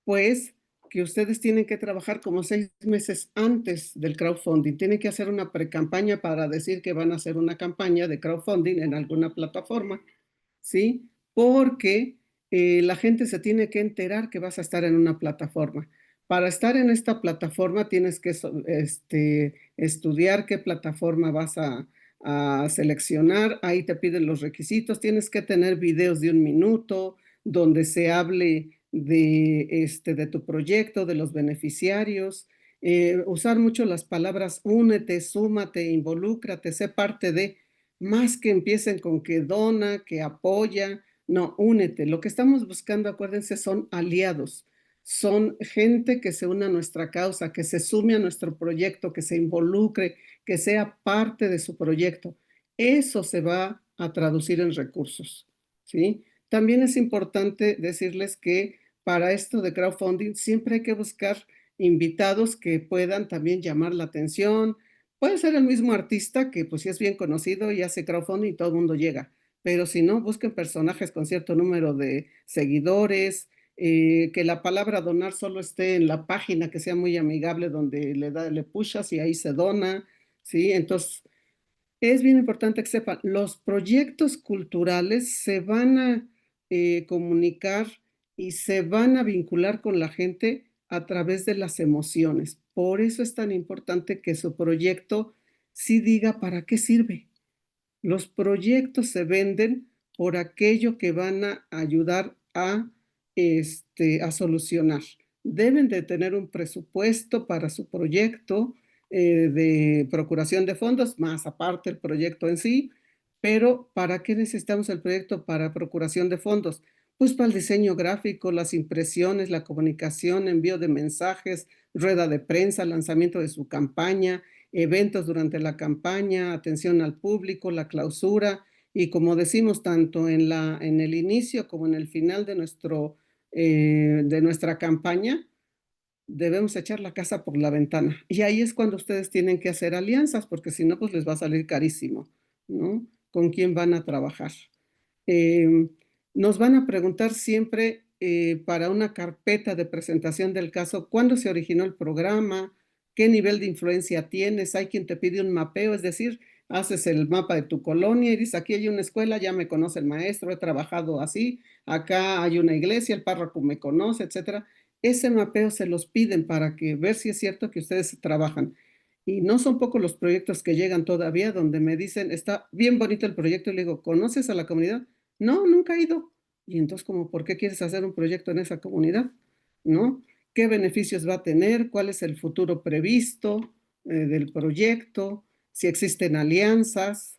Pues que ustedes tienen que trabajar como 6 meses antes del crowdfunding. Tienen que hacer una precampaña para decir que van a hacer una campaña de crowdfunding en alguna plataforma, ¿sí? Porque la gente se tiene que enterar que vas a estar en una plataforma. Para estar en esta plataforma tienes que estudiar qué plataforma vas a seleccionar. Ahí te piden los requisitos. Tienes que tener videos de 1 minuto donde se hable de tu proyecto, de los beneficiarios. Usar mucho las palabras únete, súmate, involúcrate, sé parte de, más que empiecen con que dona, que apoya. No, únete. Lo que estamos buscando, acuérdense, son aliados. Son gente que se une a nuestra causa, que se sume a nuestro proyecto, que se involucre, que sea parte de su proyecto. Eso se va a traducir en recursos, ¿sí? También es importante decirles que para esto de crowdfunding siempre hay que buscar invitados que puedan también llamar la atención. Puede ser el mismo artista que pues si es bien conocido y hace crowdfunding y todo el mundo llega, pero si no, busquen personajes con cierto número de seguidores, que la palabra donar solo esté en la página, que sea muy amigable, donde le pushas y ahí se dona, ¿sí? Entonces, es bien importante que sepan, los proyectos culturales se van a comunicar y se van a vincular con la gente a través de las emociones. Por eso es tan importante que su proyecto sí diga para qué sirve. Los proyectos se venden por aquello que van a ayudar a solucionar. Deben de tener un presupuesto para su proyecto de procuración de fondos, más aparte el proyecto en sí. Pero ¿para qué necesitamos el proyecto para procuración de fondos? Pues para el diseño gráfico, las impresiones, la comunicación, envío de mensajes, rueda de prensa, lanzamiento de su campaña, eventos durante la campaña, atención al público, la clausura, y como decimos, tanto en el inicio como en el final de nuestra campaña, debemos echar la casa por la ventana. Y ahí es cuando ustedes tienen que hacer alianzas, porque si no, pues les va a salir carísimo, ¿no? ¿Con quién van a trabajar? Nos van a preguntar siempre para una carpeta de presentación del caso, ¿cuándo se originó el programa? ¿Qué nivel de influencia tienes? Hay quien te pide un mapeo, es decir, haces el mapa de tu colonia y dices, aquí hay una escuela, ya me conoce el maestro, he trabajado así, acá hay una iglesia, el párroco me conoce, etcétera. Ese mapeo se los piden para ver si es cierto que ustedes trabajan. Y no son pocos los proyectos que llegan todavía donde me dicen, está bien bonito el proyecto, y le digo, ¿conoces a la comunidad? No, nunca he ido. Y entonces, como, ¿por qué quieres hacer un proyecto en esa comunidad? ¿No? ¿Qué beneficios va a tener? ¿Cuál es el futuro previsto del proyecto? Si existen alianzas.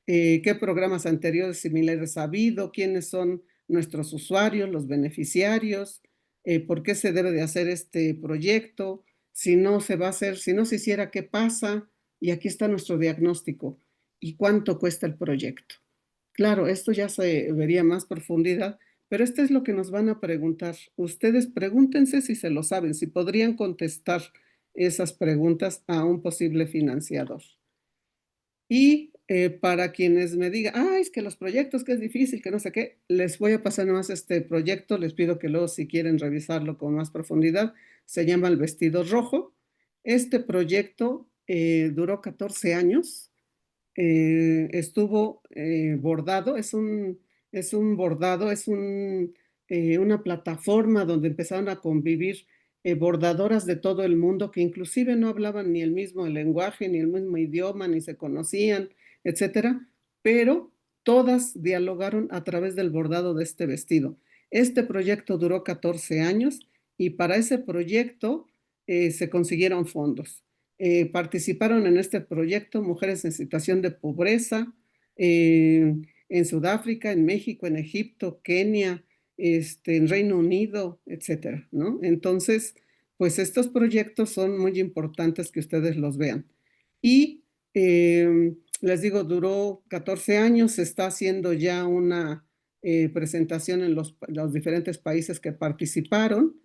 ¿Qué programas anteriores similares ha habido? ¿Quiénes son nuestros usuarios, los beneficiarios? ¿Por qué se debe de hacer este proyecto? Si no se va a hacer, si no se hiciera, ¿qué pasa? Y aquí está nuestro diagnóstico. ¿Y cuánto cuesta el proyecto? Claro, esto ya se vería más profundidad, pero esto es lo que nos van a preguntar. Ustedes pregúntense si se lo saben, si podrían contestar esas preguntas a un posible financiador. Y para quienes me digan, es que los proyectos, que es difícil, que no sé qué, les voy a pasar nomás este proyecto, les pido que luego si quieren revisarlo con más profundidad, se llama El Vestido Rojo. Este proyecto duró 14 años, estuvo bordado, es Es un bordado, es una plataforma donde empezaron a convivir bordadoras de todo el mundo que inclusive no hablaban ni el mismo lenguaje, ni el mismo idioma, ni se conocían, etcétera, pero todas dialogaron a través del bordado de este vestido. Este proyecto duró 14 años y para ese proyecto se consiguieron fondos. Participaron en este proyecto mujeres en situación de pobreza, en Sudáfrica, en México, en Egipto, Kenia, en Reino Unido, etcétera, ¿no? Entonces, pues estos proyectos son muy importantes que ustedes los vean. Y les digo, duró 14 años, se está haciendo ya una presentación en los diferentes países que participaron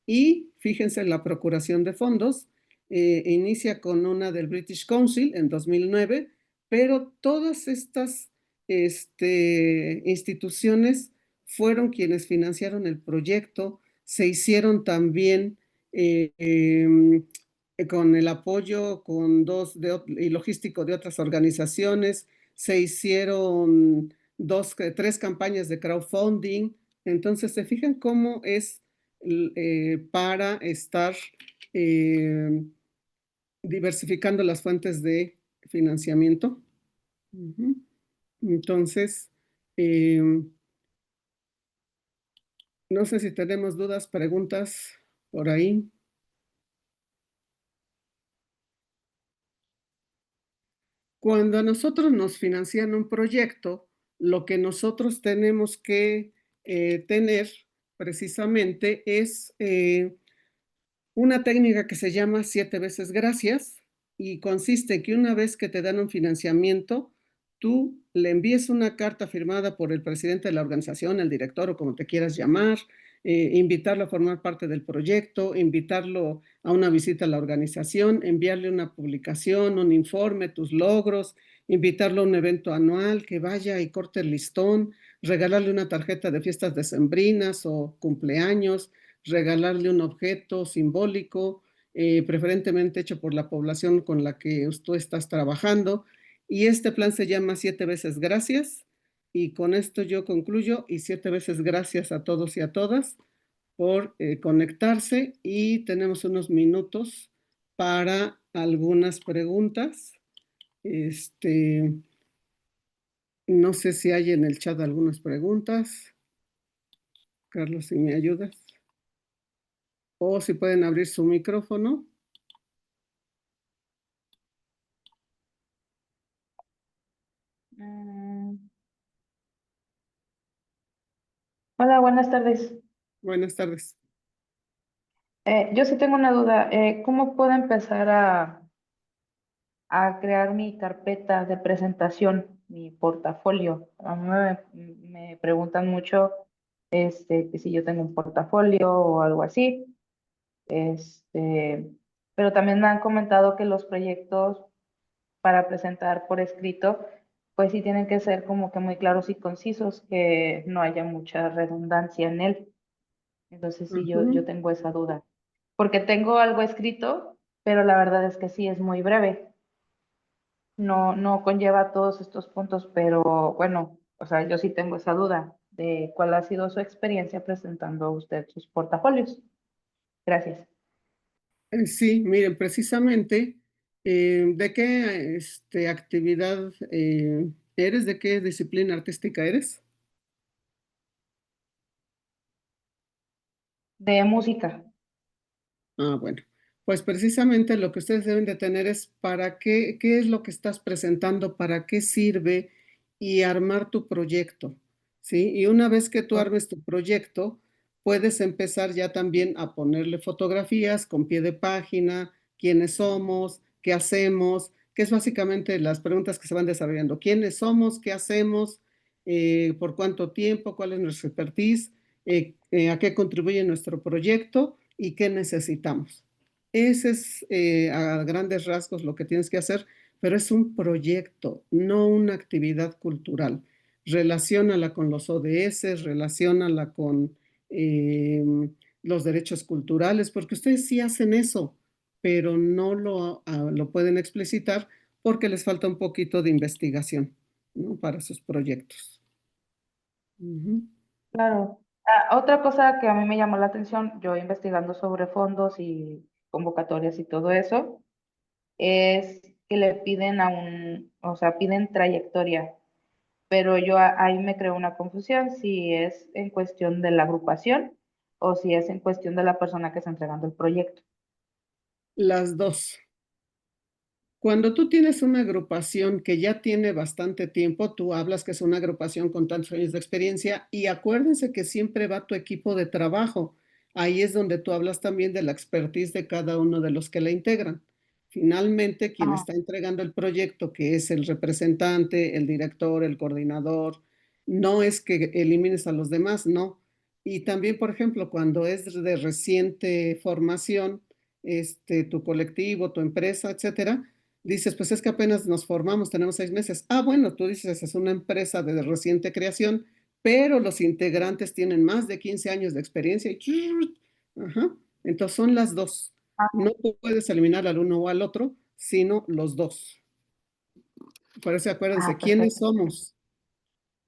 y fíjense, la procuración de fondos inicia con una del British Council en 2009, pero todas estas instituciones fueron quienes financiaron el proyecto, se hicieron también con el apoyo y logístico de otras organizaciones, se hicieron tres campañas de crowdfunding. Entonces, se fijan cómo es para estar diversificando las fuentes de financiamiento. Entonces, no sé si tenemos dudas, preguntas por ahí. Cuando a nosotros nos financian un proyecto, lo que nosotros tenemos que tener precisamente es una técnica que se llama 7 veces gracias y consiste en que una vez que te dan un financiamiento, tú le envíes una carta firmada por el presidente de la organización, el director o como te quieras llamar, invitarlo a formar parte del proyecto, invitarlo a una visita a la organización, enviarle una publicación, un informe, tus logros, invitarlo a un evento anual, que vaya y corte el listón, regalarle una tarjeta de fiestas decembrinas o cumpleaños, regalarle un objeto simbólico, preferentemente hecho por la población con la que tú estás trabajando. Y este plan se llama 7 veces gracias. Y con esto yo concluyo y 7 veces gracias a todos y a todas por conectarse y tenemos unos minutos para algunas preguntas. No sé si hay en el chat algunas preguntas. Carlos, si me ayudas. O si pueden abrir su micrófono. Hola, buenas tardes. Buenas tardes. Yo sí tengo una duda. ¿Cómo puedo empezar a crear mi carpeta de presentación, mi portafolio? A mí me preguntan mucho que si yo tengo un portafolio o algo así. Este, pero también me han comentado que los proyectos para presentar por escrito, pues sí tienen que ser como que muy claros y concisos, que no haya mucha redundancia en él. Entonces sí, yo tengo esa duda. Porque tengo algo escrito, pero la verdad es que sí es muy breve. No conlleva todos estos puntos, pero bueno, o sea, yo sí tengo esa duda de cuál ha sido su experiencia presentando usted sus portafolios. Gracias. Sí, miren, precisamente, ¿de qué actividad eres? ¿De qué disciplina artística eres? De música. Ah, bueno, pues precisamente lo que ustedes deben de tener es para qué es lo que estás presentando, para qué sirve y armar tu proyecto, ¿sí? Y una vez que tú armes tu proyecto, puedes empezar ya también a ponerle fotografías con pie de página, quiénes somos, qué hacemos, que es básicamente las preguntas que se van desarrollando. ¿Quiénes somos? ¿Qué hacemos? ¿Por cuánto tiempo? ¿Cuál es nuestra expertise? ¿A qué contribuye nuestro proyecto? ¿Y qué necesitamos? Ese es a grandes rasgos lo que tienes que hacer, pero es un proyecto, no una actividad cultural. Relaciónala con los ODS, relaciónala con los derechos culturales, porque ustedes sí hacen eso, pero no lo pueden explicitar porque les falta un poquito de investigación, ¿no? Para sus proyectos. Ujú. Claro. Otra cosa que a mí me llamó la atención, yo investigando sobre fondos y convocatorias y todo eso, es que le piden o sea, piden trayectoria, pero ahí me creo una confusión si es en cuestión de la agrupación o si es en cuestión de la persona que está entregando el proyecto. Las dos. Cuando tú tienes una agrupación que ya tiene bastante tiempo, tú hablas que es una agrupación con tantos años de experiencia y acuérdense que siempre va tu equipo de trabajo. Ahí es donde tú hablas también de la expertise de cada uno de los que la integran. Finalmente, quien Ah, está entregando el proyecto, que es el representante, el director, el coordinador, no es que elimines a los demás, no. Y también, por ejemplo, cuando es de reciente formación, tu colectivo, tu empresa, etcétera, dices, pues es que apenas nos formamos, tenemos 6 meses. Ah, bueno, tú dices, es una empresa de reciente creación, pero los integrantes tienen más de 15 años de experiencia y ajá. Entonces son las dos. ah, No puedes eliminar al uno o al otro, sino los dos. Por eso acuérdense, ¿quiénes perfecto. somos?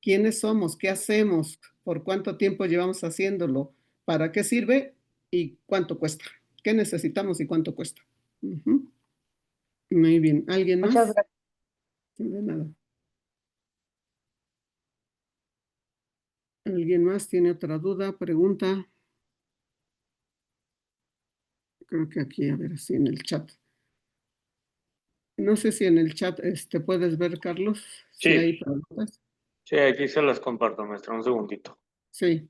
¿Quiénes somos? ¿Qué hacemos? ¿Por cuánto tiempo llevamos haciéndolo? ¿Para qué sirve? ¿Y cuánto cuesta? ¿Qué necesitamos y cuánto cuesta? Ujú. Muy bien. ¿Alguien Muchas más? gracias. De nada. ¿Alguien más tiene otra duda, pregunta? Creo que aquí, a ver si en el chat. No sé si en el chat puedes ver, Carlos, si hay Sí, preguntas. sí, aquí se las comparto, maestra, un segundito. Sí,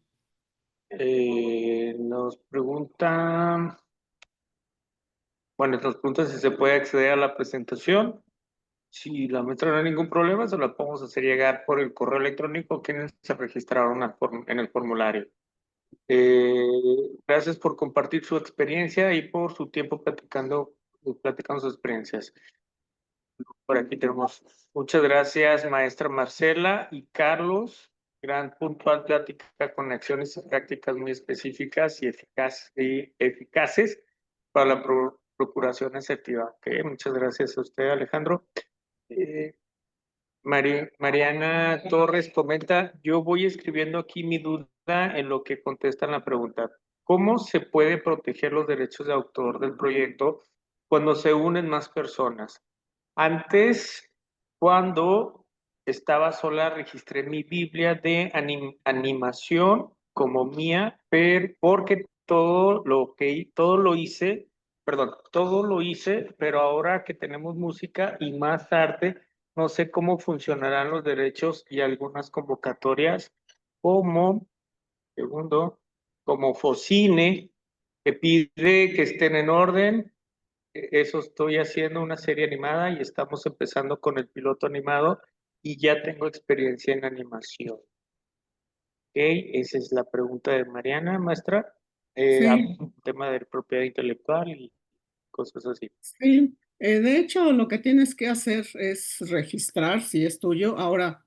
Nos pregunta, bueno, nos pregunta si se puede acceder a la presentación. Si la maestra no hay ningún problema, se la podemos hacer llegar por el correo electrónico quienes se registraron en el formulario. Eh, Gracias por compartir su experiencia y por su tiempo platicando sus experiencias. Por aquí tenemos. Muchas gracias, maestra Marcela y Carlos. Gran puntual plática con acciones y prácticas muy específicas y eficaces para la procuración asertiva. Ok, muchas gracias a usted, Alejandro. Eh, Mariana Torres comenta, yo voy escribiendo aquí mi duda en lo que contestan la pregunta. ¿Cómo se puede proteger los derechos de autor del proyecto cuando se unen más personas? Antes, cuando estaba sola, registré mi Biblia de animación como mía, porque todo lo hice, perdón, todo lo hice, pero ahora que tenemos música y más arte, no sé cómo funcionarán los derechos y algunas convocatorias como, segundo, como Focine, que pide que estén en orden. Eso estoy haciendo una serie animada y estamos empezando con el piloto animado y ya tengo experiencia en animación. Ok, esa es la pregunta de Mariana, maestra. sí, Tema de propiedad intelectual y cosas así. sí. De hecho, lo que tienes que hacer es registrar si es tuyo. Ahora,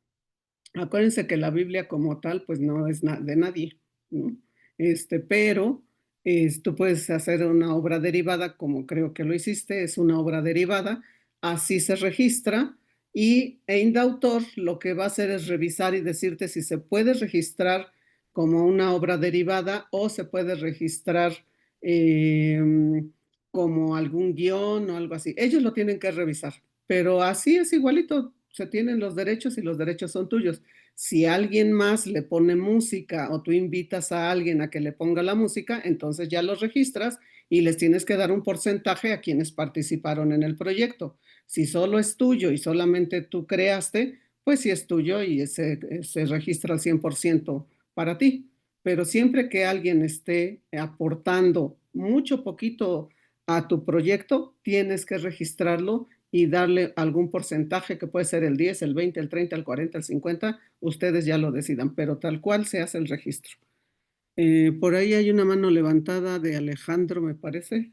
acuérdense que la Biblia como tal, pues no es de nadie, ¿no? Pero tú puedes hacer una obra derivada, como creo que lo hiciste, es una obra derivada, así se registra y Indautor lo que va a hacer es revisar y decirte si se puede registrar como una obra derivada o se puede registrar como algún guión o algo así. Ellos lo tienen que revisar, pero así es igualito, se tienen los derechos y los derechos son tuyos. Si alguien más le pone música o tú invitas a alguien a que le ponga la música, entonces ya los registras y les tienes que dar un porcentaje a quienes participaron en el proyecto. Si solo es tuyo y solamente tú creaste, pues sí es tuyo y se registra al 100% para ti. Pero siempre que alguien esté aportando mucho poquito a tu proyecto, tienes que registrarlo y darle algún porcentaje que puede ser el 10, el 20, el 30, el 40, el 50, ustedes ya lo decidan, pero tal cual se hace el registro. Por ahí hay una mano levantada de Alejandro, me parece.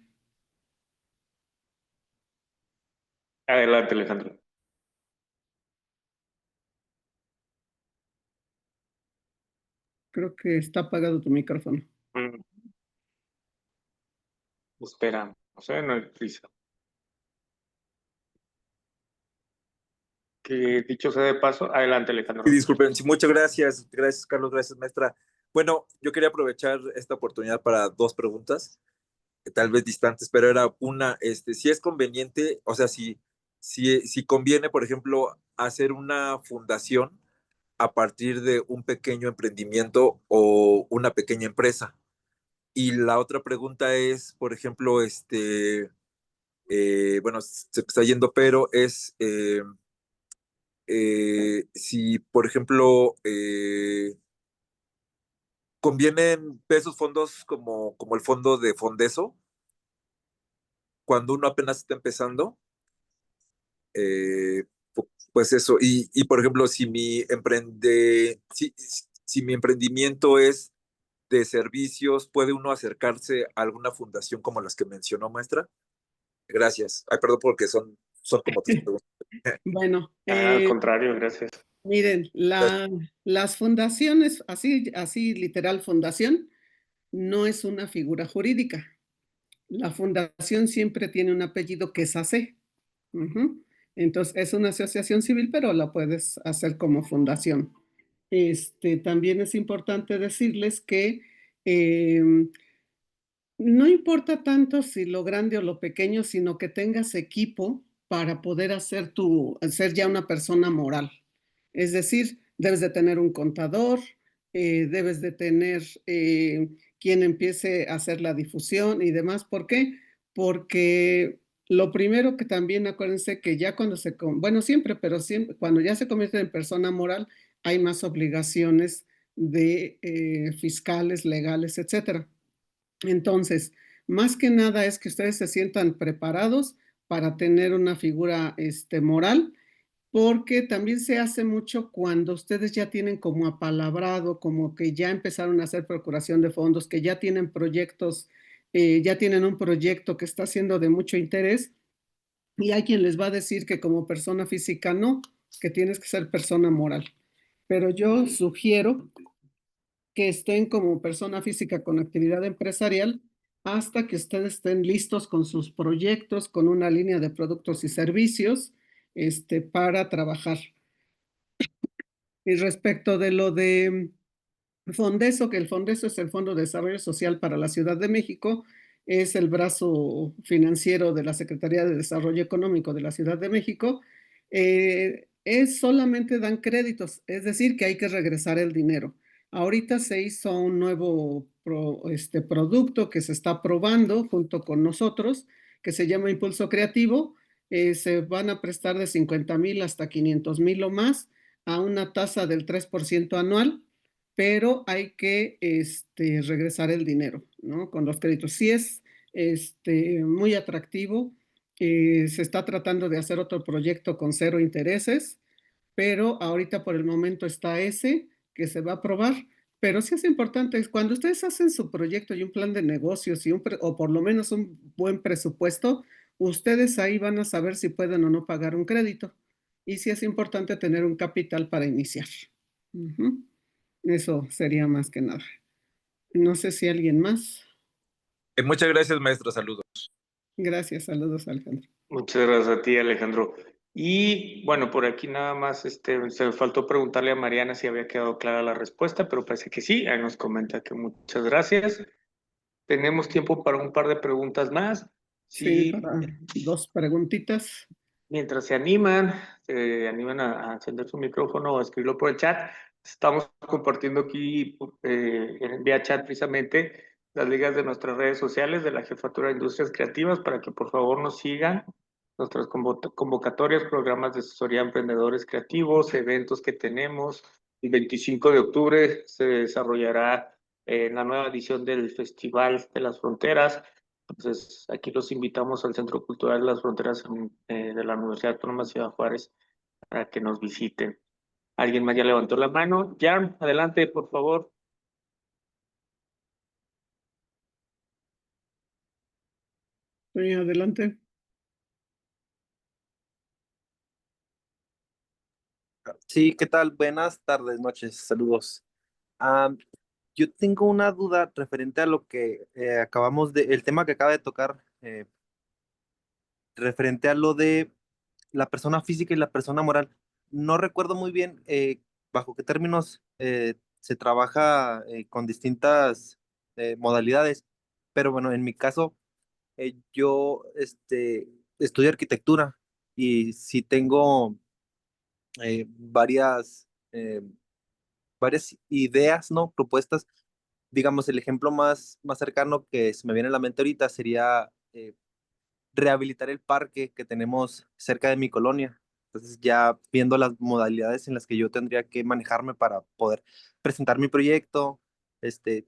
Adelante, Alejandro. Creo que está apagado tu micrófono. Mm, esperamos, no hay prisa. que dicho sea de paso, adelante, Alejandro. Sí, disculpen, sí, muchas gracias. Gracias, Carlos. Gracias, maestra. Bueno, yo quería aprovechar esta oportunidad para dos preguntas, que tal vez distantes, pero era una, si es conveniente, o sea, si conviene, por ejemplo, hacer una fundación a partir de un pequeño emprendimiento o una pequeña empresa. Y la otra pregunta es, por ejemplo, bueno, se está yendo, pero si, por ejemplo, convienen esos fondos como el fondo de Fondeso, cuando uno apenas está empezando, eh, pues eso, por ejemplo, si mi emprendimiento es de servicios, ¿puede uno acercarse a alguna fundación como las que mencionó, maestra? Gracias. Ay, perdón porque son como tres preguntas. Bueno, Al contrario, gracias. miren, las fundaciones, así literal fundación, no es una figura jurídica. La fundación siempre tiene un apellido que es AC. Ujú. Entonces, es una asociación civil, pero la puedes hacer como fundación. También es importante decirles que no importa tanto si lo grande o lo pequeño, sino que tengas equipo para poder ser ya una persona moral. Es decir, debes de tener un contador, debes de tener quien empiece a hacer la difusión y demás. ¿Por qué? Porque lo primero que también acuérdense que ya cuando bueno, siempre, pero siempre, cuando ya se convierte en persona moral, hay más obligaciones de fiscales, legales, etcétera. Entonces, más que nada es que ustedes se sientan preparados para tener una figura moral, porque también se hace mucho cuando ustedes ya tienen como apalabrado, como que ya empezaron a hacer procuración de fondos, que ya tienen proyectos, ya tienen un proyecto que está siendo de mucho interés y hay quien les va a decir que como persona física no, que tienes que ser persona moral. Pero yo sugiero que estén como persona física con actividad empresarial hasta que ustedes estén listos con sus proyectos, con una línea de productos y servicios, para trabajar. Y respecto de lo de Fondeso, que el Fondeso es el Fondo de Desarrollo Social para la Ciudad de México, es el brazo financiero de la Secretaría de Desarrollo Económico de la Ciudad de México, es solamente dan créditos, es decir, que hay que regresar el dinero. Ahorita se hizo un nuevo producto que se está probando junto con nosotros, que se llama Impulso Creativo. Se van a prestar de 50,000 hasta 500,000 o más a una tasa del 3% anual, pero hay que regresar el dinero, ¿no? Con los créditos. Sí es muy atractivo. Se está tratando de hacer otro proyecto con 0 intereses, pero ahorita por el momento está ese que se va a aprobar. Pero sí es importante, cuando ustedes hacen su proyecto y un plan de negocios o por lo menos un buen presupuesto, ustedes ahí van a saber si pueden o no pagar un crédito. Y sí es importante tener un capital para iniciar. Eso sería más que nada. No sé si alguien más. Muchas gracias, maestra. Saludos. Gracias, saludos, Alejandro. Muchas gracias a ti, Alejandro. Y bueno, por aquí nada más, se me faltó preguntarle a Mariana si había quedado clara la respuesta, pero parece que sí. Ahí nos comenta que muchas gracias. Tenemos tiempo para un par de preguntas más. Sí, Sí, para 2 preguntitas. mientras se animan a encender su micrófono o a escribirlo por el chat. Estamos compartiendo aquí vía chat precisamente las ligas de nuestras redes sociales de la Jefatura de Industrias Creativas para que por favor nos sigan nuestras convocatorias, programas de asesoría a emprendedores creativos, eventos que tenemos. El 25 de octubre se desarrollará la nueva edición del Festival de las Fronteras. Entonces, aquí los invitamos al Centro Cultural de las Fronteras de la Universidad Autónoma de Ciudad Juárez para que nos visiten. ¿Alguien más ya levantó la mano? Jan, adelante, por favor. Sí, adelante. Sí, ¿qué tal? Buenas tardes, noches, saludos. Am, yo tengo una duda referente a lo que el tema que acaba de tocar, referente a lo de la persona física y la persona moral. no recuerdo muy bien bajo qué términos se trabaja con distintas modalidades, pero bueno, en mi caso, yo estudio arquitectura y sí tengo varias ideas, ¿no? Propuestas. Digamos, el ejemplo más cercano que se me viene a la mente ahorita sería rehabilitar el parque que tenemos cerca de mi colonia. Entonces, ya viendo las modalidades en las que yo tendría que manejarme para poder presentar mi proyecto, este,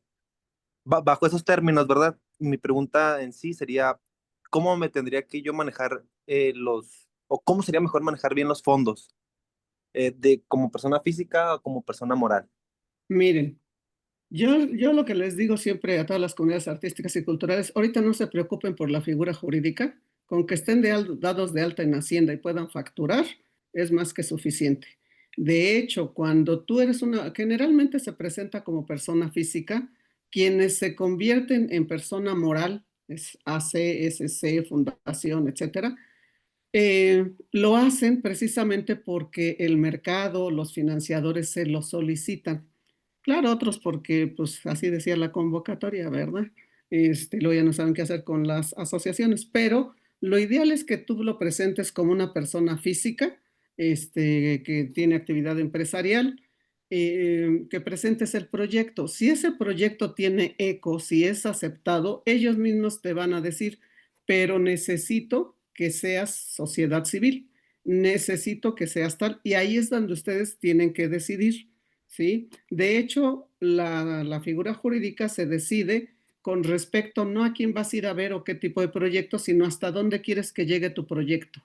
bajo esos términos, ¿verdad? Mi pregunta en sí sería, ¿cómo me tendría que yo manejar o cómo sería mejor manejar bien los fondos, como persona física o como persona moral? Miren, yo lo que les digo siempre a todas las comunidades artísticas y culturales, ahorita no se preocupen por la figura jurídica, con que estén dados de alta en Hacienda y puedan facturar, es más que suficiente. De hecho, cuando tú eres generalmente se presenta como persona física, quienes se convierten en persona moral, es AC, SC, fundación, etcétera, lo hacen precisamente porque el mercado, los financiadores se lo solicitan. Claro, otros porque, pues así decía la convocatoria, ¿verdad? Luego ya no saben qué hacer con las asociaciones, pero lo ideal es que tú lo presentes como una persona física, que tiene actividad empresarial, que presentes el proyecto. Si ese proyecto tiene eco, si es aceptado, ellos mismos te van a decir, pero necesito que seas sociedad civil, necesito que seas tal, y ahí es donde ustedes tienen que decidir. ¿Sí? De hecho, la figura jurídica se decide con respecto no a quién vas a ir a ver o qué tipo de proyecto, sino hasta dónde quieres que llegue tu proyecto,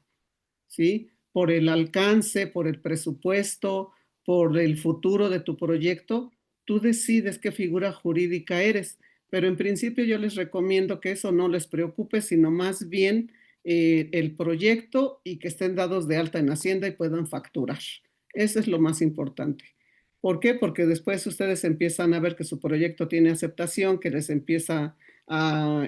¿sí? Por el alcance, por el presupuesto, por el futuro de tu proyecto, tú decides qué figura jurídica eres. Pero en principio yo les recomiendo que eso no les preocupe, sino más bien el proyecto y que estén dados de alta en Hacienda y puedan facturar. Eso es lo más importante. ¿Por qué? Porque después ustedes empiezan a ver que su proyecto tiene aceptación, que les empieza a,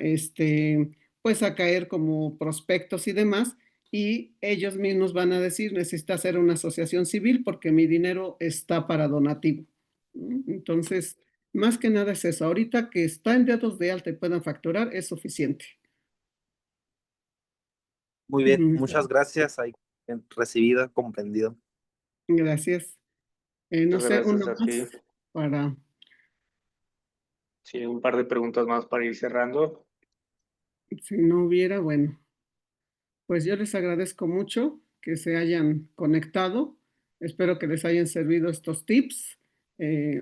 pues a caer como prospectos y demás, y ellos mismos van a decir, necesita hacer una asociación civil porque mi dinero está para donativo. Entonces, más que nada es eso. Ahorita que están dados de alta y puedan facturar, es suficiente. Muy bien, muchas gracias. Ahí recibido, comprendido. Gracias. No Muchas sé, gracias una a ti. más para... Sí, un par de preguntas más para ir cerrando. Si no hubiera, bueno, pues yo les agradezco mucho que se hayan conectado. Espero que les hayan servido estos tips.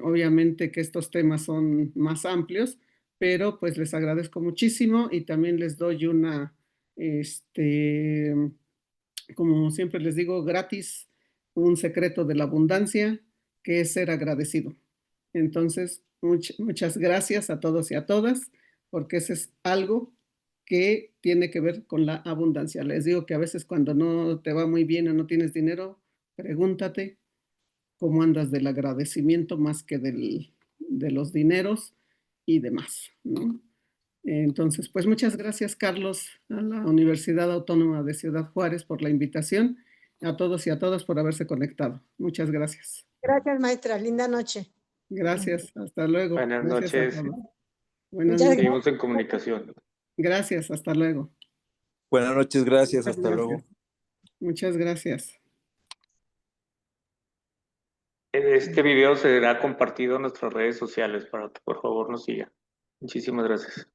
Obviamente que estos temas son más amplios, pero pues les agradezco muchísimo y también les doy este, como siempre les digo, gratis, un secreto de la abundancia, que es ser agradecido. Entonces, muchas gracias a todos y a todas, porque eso es algo que tiene que ver con la abundancia. Les digo que a veces cuando no te va muy bien o no tienes dinero, pregúntate cómo andas del agradecimiento más que de los dineros y demás, ¿no? Entonces, pues muchas gracias, Carlos, a la Universidad Autónoma de Ciudad Juárez por la invitación, a todos y a todas por haberse conectado. Muchas gracias. Gracias, maestra. Linda noche. Gracias, hasta luego. Buenas Gracias a noches. todos. Buenas Muchas noches. Seguimos en comunicación. Gracias, hasta luego. Buenas noches, gracias, Muchas hasta gracias. luego. Muchas gracias. Este video será compartido en nuestras redes sociales para que por favor nos sigan. Muchísimas gracias.